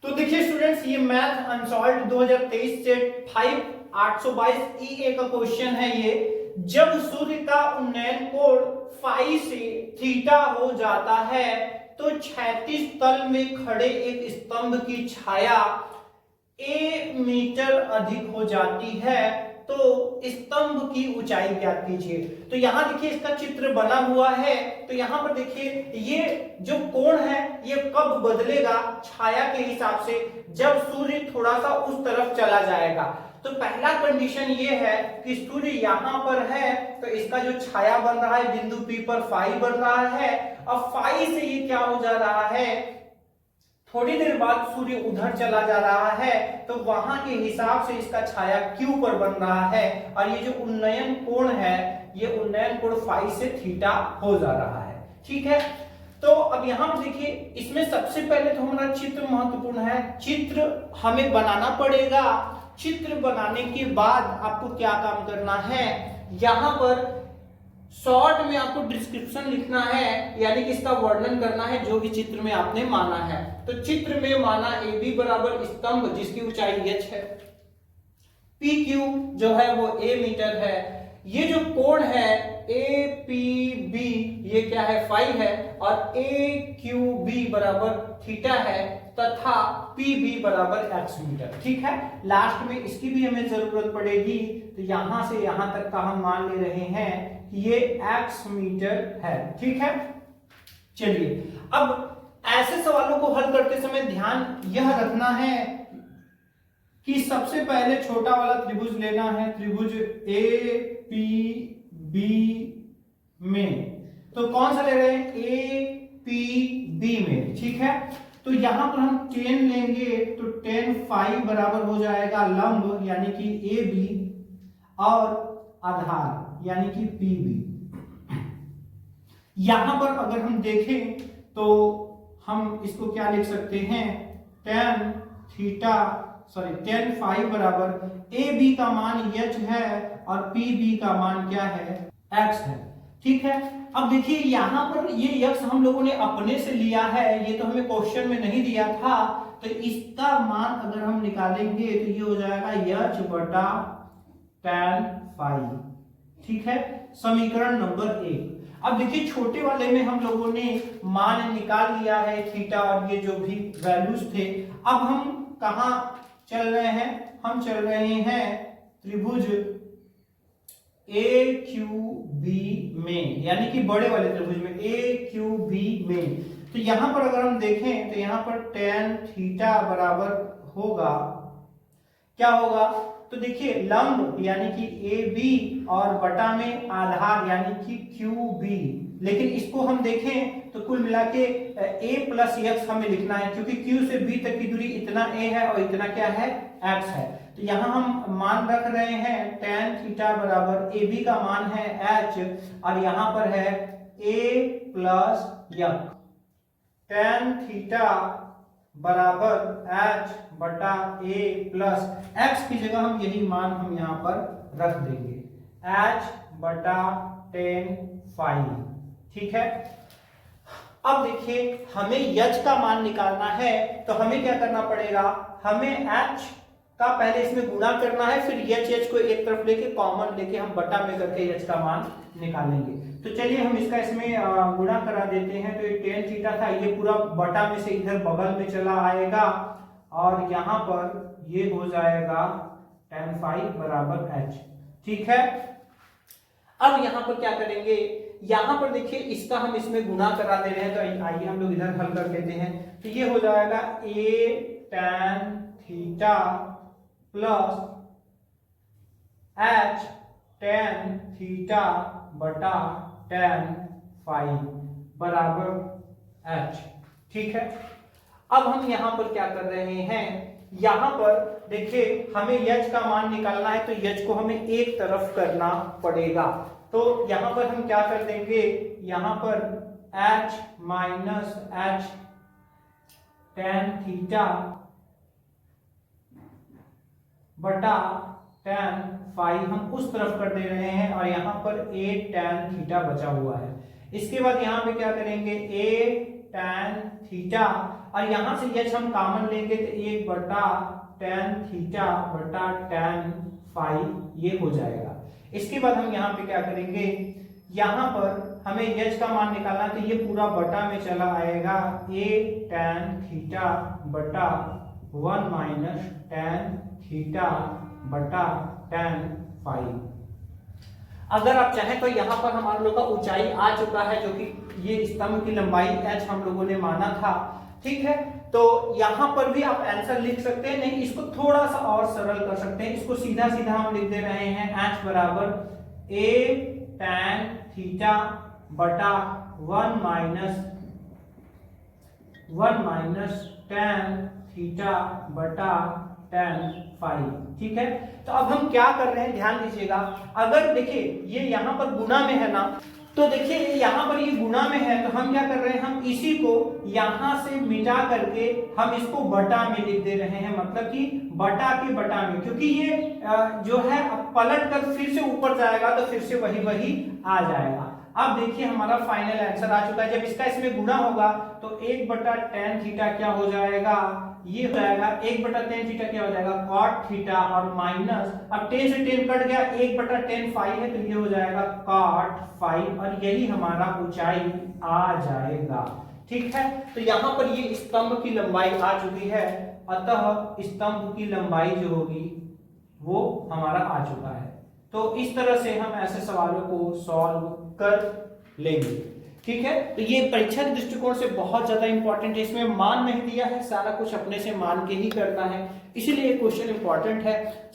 तो देखिए स्टूडेंट्स, ये मैथ अनसॉल्व्ड 2023 सेट 5822 EA का क्वेश्चन है। ये जब सूर्य का उन्नयन कोण फाई से थीटा हो जाता है तो क्षैतिज तल में खड़े एक स्तंभ की छाया a मीटर अधिक हो जाती है, तो स्तंभ की ऊंचाई ज्ञात कीजिए। तो यहां देखिए इसका चित्र बना हुआ है। तो यहां पर देखिए ये जो कोण है ये कब बदलेगा छाया के हिसाब से, जब सूर्य थोड़ा सा उस तरफ चला जाएगा। तो पहला कंडीशन ये है कि सूर्य यहां पर है तो इसका जो छाया बन रहा है बिंदु P पर फाई बन रहा है। अब फाई से ये क्या हो जा रहा है, थोड़ी देर बाद सूर्य उधर चला जा रहा है तो वहां के हिसाब से इसका छाया Q पर बन रहा है। और ये जो उन्नयन कोण है ये उन्नयन कोण फाई से थीटा हो जा रहा है। ठीक है, तो अब यहां पर देखिए इसमें सबसे पहले तो हमारा चित्र महत्वपूर्ण है। चित्र हमें बनाना पड़ेगा। चित्र बनाने के बाद आपको क्या काम करना है, यहां पर शॉर्ट में आपको डिस्क्रिप्शन लिखना है, यानी कि इसका वर्णन करना है जो भी चित्र में आपने माना है। तो चित्र में माना AB बराबर स्तंभ जिसकी ऊंचाई h है, PQ जो है वो a मीटर है, ये जो कोण है APB ये क्या है फाई है, और AQB बराबर थीटा है तथा PB बराबर x मीटर। ठीक है, लास्ट में इसकी भी हमें जरूरत पड़ेगी। तो यहां से यहां तक का हम मान ले रहे हैं कि ये x मीटर है। ठीक है, चलिए अब ऐसे सवालों को हल करते समय ध्यान यह रखना है कि सबसे पहले छोटा वाला त्रिभुज लेना है, त्रिभुज APB में। तो कौन सा ले रहे हैं, APB में। ठीक है, तो यहां पर हम 10 लेंगे तो 10 फाई बराबर हो जाएगा लंब यानी कि AB और आधार यानी कि PB। यहां पर अगर हम देखें तो हम इसको क्या लिख सकते हैं, tan फाई बराबर AB का मान h है और PB का मान क्या है, x है। ठीक है, अब देखिए यहां पर ये x हम लोगों ने अपने से लिया है, ये तो हमें क्वेश्चन में नहीं दिया था। तो इसका मान अगर हम निकालेंगे तो ये हो जाएगा h बटा tan फाई। ठीक है, समीकरण नंबर 1। अब देखिए छोटे वाले में हम लोगों ने मान निकाल लिया है थीटा और ये जो भी वैल्यूज थे। अब हम कहां चल रहे हैं, हम चल रहे हैं त्रिभुज AQB में, यानी कि बड़े वाले त्रिभुज में AQB में। तो यहां पर अगर हम देखें तो यहां पर tan थीटा बराबर होगा, क्या होगा, तो देखिए लंब यानी कि AB और बटा में आधार यानी कि QB। लेकिन इसको हम देखें तो कुल मिला के A प्लस x हमें लिखना है, क्योंकि Q से B तक की दूरी इतना A है और इतना क्या है, x है। तो यहाँ हम मान रख रहे हैं tan थीटा बराबर AB का मान है h और यहाँ पर है A plus x। tan theta बराबर h बटा a प्लस x की जगह हम यही मान हम यहाँ पर रख देंगे, h बटा tan फाई। ठीक है, अब देखिए हमें h का मान निकालना है तो हमें क्या करना पड़ेगा, हमें h का पहले इसमें गुणा करना है, फिर h को एक तरफ लेके कॉमन लेके हम बटा में करके h का मान निकालेंगे। तो चलिए हम इसका इसमें गुणा करा देते हैं। तो ये tan थीटा था, ये पूरा बटा में से इधर बगल में चला आएगा और यहाँ पर ये हो जाएगा tan फाई बराबर h। ठीक है, अब यहाँ पर क्या करेंगे, यहाँ पर देखिए इसका हम इसमें गुणा करा दे रहे हैं। तो आइए हम लोग इधर हल कर लेते हैं। तो ये हो जाएगा a tan theta plus h tan theta बटा tan फाई बराबर h। ठीक है, अब हम यहां पर क्या कर रहे हैं, यहां पर देखिए हमें h का मान निकालना है तो h को हमें एक तरफ करना पड़ेगा। तो यहां पर हम क्या कर देंगे, यहां पर h minus h tan theta बटा tan फाई हम उस तरफ कर दे रहे हैं और यहाँ पर a tan थीटा बचा हुआ है। इसके बाद यहाँ पे क्या करेंगे, a tan थीटा, और यहां से h हम कॉमन लेंगे तो 1 बटा tan थीटा बटा tan फाई ये हो जाएगा। इसके बाद हम यहाँ पे क्या करेंगे, यहाँ पर हमें h का मान निकालना, तो ये पूरा बटा में चला आएगा a tan थीटा बटा 1 माइनस tan थीटा बटा tan फाई। अगर आप चाहें तो यहाँ पर हमारे लोग का ऊंचाई आ चुका है, जो कि ये स्तंभ की लंबाई h हम लोगों ने माना था, ठीक है। तो यहाँ पर भी आप आंसर लिख सकते हैं, नहीं इसको थोड़ा सा और सरल कर सकते हैं, इसको सीधा सीधा हम लिख दे रहे हैं h बराबर a tan थीटा बटा 1 माइनस tan थीटा बटा tan फाई, ठीक है। तो अब हम क्या कर रहे हैं, ध्यान दीजिएगा, अगर देखिए ये यहाँ पर गुणा में है ना, तो देखिए यहाँ पर ये गुणा में है, तो हम क्या कर रहे हैं, हम इसी को यहाँ से मिटा करके हम इसको बटा में लिख दे रहे हैं, मतलब कि बटा के बटा में, क्योंकि ये जो है पलट कर फिर से ऊपर जाएगा तो फिर से वही आ जाएगा। अब देखिए हमारा फाइनल आंसर आ चुका है। जब इसका इसमें गुणा होगा तो 1 बटा tan थीटा क्या हो जाएगा, ये हो जाएगा 1 बटा tan थीटा क्या हो जाएगा cot थीटा, और माइनस, अब tan से tan कट गया, 1 बटा tan फाई है तो ये हो जाएगा cot फाई, और यही हमारा ऊंचाई आ जाएगा, ठीक है। तो यहाँ पर ये स्तंभ की लंबाई आ चुकी है, अतः स्तंभ की लंबाई जो होगी वो हमारा आ चुका है। तो इस तरह से हम ऐसे सवालों को सॉल्व कर लेंगे, ठीक है। तो ये परीक्षा के दृष्टिकोण से बहुत ज्यादा इंपॉर्टेंट है, इसमें मान नहीं दिया है, सारा कुछ अपने से मान के ही करना है, इसीलिए क्वेश्चन इंपॉर्टेंट है।